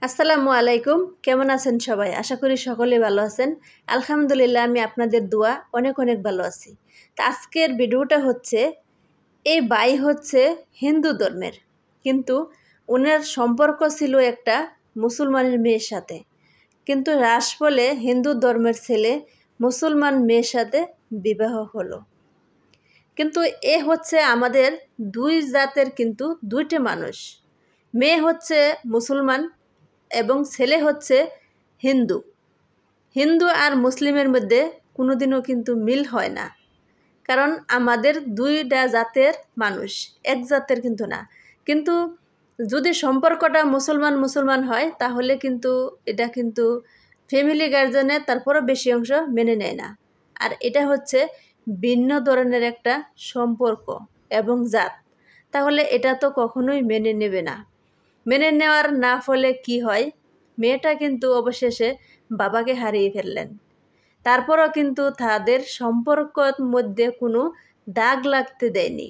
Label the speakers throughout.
Speaker 1: আসসালামু আলাইকুম। কেমন আছেন সবাই? আশা করি সকলে ভালো আছেন। আলহামদুলিল্লাহ, আমি আপনাদের দোয়া অনেক অনেক ভালো আছি। তা আজকের ভিডিওটা হচ্ছে, এই ভাই হচ্ছে হিন্দু ধর্মের, কিন্তু ওনার সম্পর্ক ছিল একটা মুসলমানের মেয়ের সাথে। কিন্তু রাস বলে হিন্দু ধর্মের ছেলে মুসলমান মেয়ের সাথে বিবাহ হলো। কিন্তু এ হচ্ছে আমাদের দুই জাতের কিন্তু দুইটা মানুষ। মেয়ে হচ্ছে মুসলমান এবং ছেলে হচ্ছে হিন্দু। হিন্দু আর মুসলিমের মধ্যে কোনোদিনও কিন্তু মিল হয় না, কারণ আমাদের দুইটা জাতের মানুষ, এক জাতের কিন্তু না। কিন্তু যদি সম্পর্কটা মুসলমান মুসলমান হয়, তাহলে কিন্তু এটা কিন্তু ফ্যামিলি গার্জেনে তারপরও বেশি অংশ মেনে নেয় না। আর এটা হচ্ছে ভিন্ন ধরনের একটা সম্পর্ক এবং জাত, তাহলে এটা তো কখনোই মেনে নেবে না। মেনে নেওয়ার না ফলে কি হয়, মেয়েটা কিন্তু অবশেষে বাবাকে হারিয়ে ফেললেন। তারপরও কিন্তু তাদের সম্পর্কের মধ্যে কোনো দাগ লাগতে দেয়নি।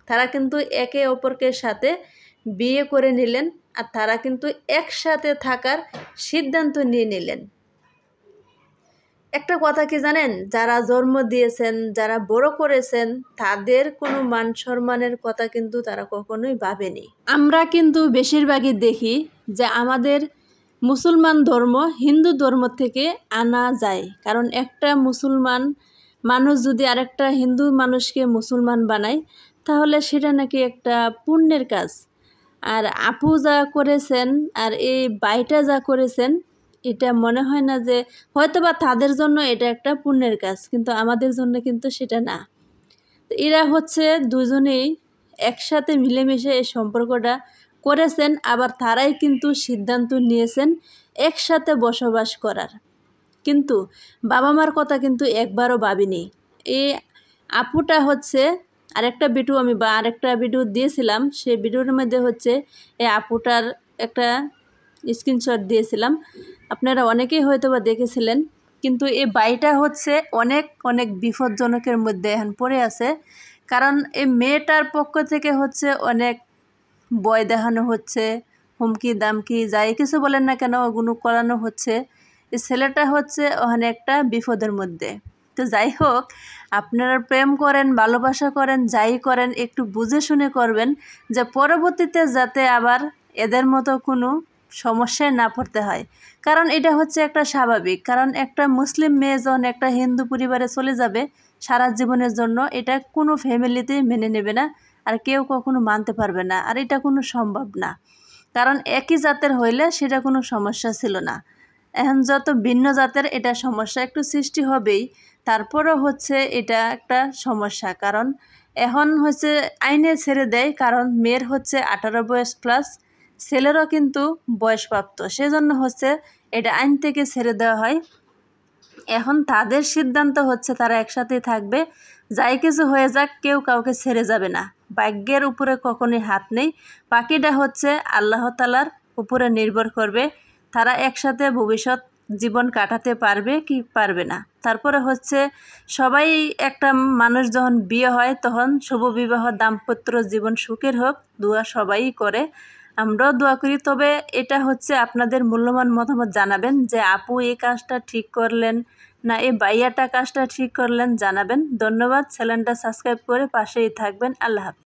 Speaker 1: তারা কিন্তু একে অপরকে সাথে বিয়ে করে নিলেন, আর তারা কিন্তু একসাথে থাকার সিদ্ধান্ত নিয়ে নিলেন। একটা কথা কি জানেন, যারা জন্ম দিয়েছেন, যারা বড় করেছেন, তাদের কোনো মান সম্মানের কথা কিন্তু তারা কখনোই ভাবেনি। আমরা কিন্তু বেশিরভাগই দেখি যে আমাদের মুসলমান ধর্ম হিন্দু ধর্ম থেকে আনা যায়, কারণ একটা মুসলমান মানুষ যদি আরেকটা হিন্দু মানুষকে মুসলমান বানায়, তাহলে সেটা নাকি একটা পুণ্যের কাজ। আর আপু যা করেছেন আর এই বাইটা যা করেছেন, এটা মনে হয় না যে, হয়তোবা তাদের জন্য এটা একটা পুণ্যের কাজ, কিন্তু আমাদের জন্য কিন্তু সেটা না। তো এরা হচ্ছে দুজনেই একসাথে মিলেমিশে এই সম্পর্কটা করেছেন, আবার তারাই কিন্তু সিদ্ধান্ত নিয়েছেন একসাথে বসবাস করার। কিন্তু বাবা মার কথা কিন্তু একবারও ভাবিনি। এই আপুটা হচ্ছে আরেকটা ভিডিও দিয়েছিলাম, সেই ভিডিওর মধ্যে হচ্ছে এই আপুটার একটা স্ক্রিনশট দিয়েছিলাম, আপনারা অনেকেই হয়তো বা দেখেছিলেন। কিন্তু এই বাইটা হচ্ছে অনেক অনেক বিপজ্জনকের মধ্যে এখন পড়ে আছে, কারণ এই মেয়েটার পক্ষ থেকে হচ্ছে অনেক ভয় দেখানো হচ্ছে, হুমকি দামকি যাই কিছু বলেন না কেন ওগুলো করানো হচ্ছে। এই ছেলেটা হচ্ছে অনেকটা বিপদের মধ্যে। তো যাই হোক, আপনারা প্রেম করেন, ভালোবাসা করেন, যাই করেন একটু বুঝে শুনে করবেন, যে পরবর্তীতে যাতে আবার এদের মতো কোনো সমস্যায় না পড়তে হয়। কারণ এটা হচ্ছে একটা স্বাভাবিক, কারণ একটা মুসলিম মেয়ে যখন একটা হিন্দু পরিবারে চলে যাবে সারা জীবনের জন্য, এটা কোনো ফ্যামিলিতেই মেনে নেবে না, আর কেউ কখনো মানতে পারবে না, আর এটা কোনো সম্ভব না। কারণ একই জাতের হইলে সেটা কোনো সমস্যা ছিল না। এখন যত ভিন্ন জাতের, এটা সমস্যা একটু সৃষ্টি হবেই। তারপরও হচ্ছে এটা একটা সমস্যা, কারণ এখন হচ্ছে আইনে ছেড়ে দেয়, কারণ মেয়ের হচ্ছে 18 বয়স প্লাস, ছেলেরও কিন্তু বয়সপ্রাপ্ত, সেজন্য হচ্ছে এটা আইন থেকে ছেড়ে দেওয়া হয়। এখন তাদের সিদ্ধান্ত হচ্ছে তারা একসাথেই থাকবে, যাই কিছু হয়ে যাক কেউ কাউকে ছেড়ে যাবে না। ভাগ্যের উপরে কখনোই হাত নেই, বাকিটা হচ্ছে আল্লাহ তাআলার উপরে নির্ভর করবে, তারা একসাথে ভবিষ্যৎ জীবন কাটাতে পারবে কি পারবে না। তারপরে হচ্ছে সবাই, একটা মানুষ যখন বিয়ে হয় তখন শুভ বিবাহ দাম্পত্য জীবন সুখের হোক দোয়া সবাই করে, আমরাও দোয়া করি। তবে এটা হচ্ছে আপনাদের মূল্যবান মতামত জানাবেন, যে আপু এই কাজটা ঠিক করলেন না এই ভাইয়াটা কাজটা ঠিক করলেন, জানাবেন। ধন্যবাদ। চ্যানেলটা সাবস্ক্রাইব করে পাশেই থাকবেন। আল্লাহ হাফেজ।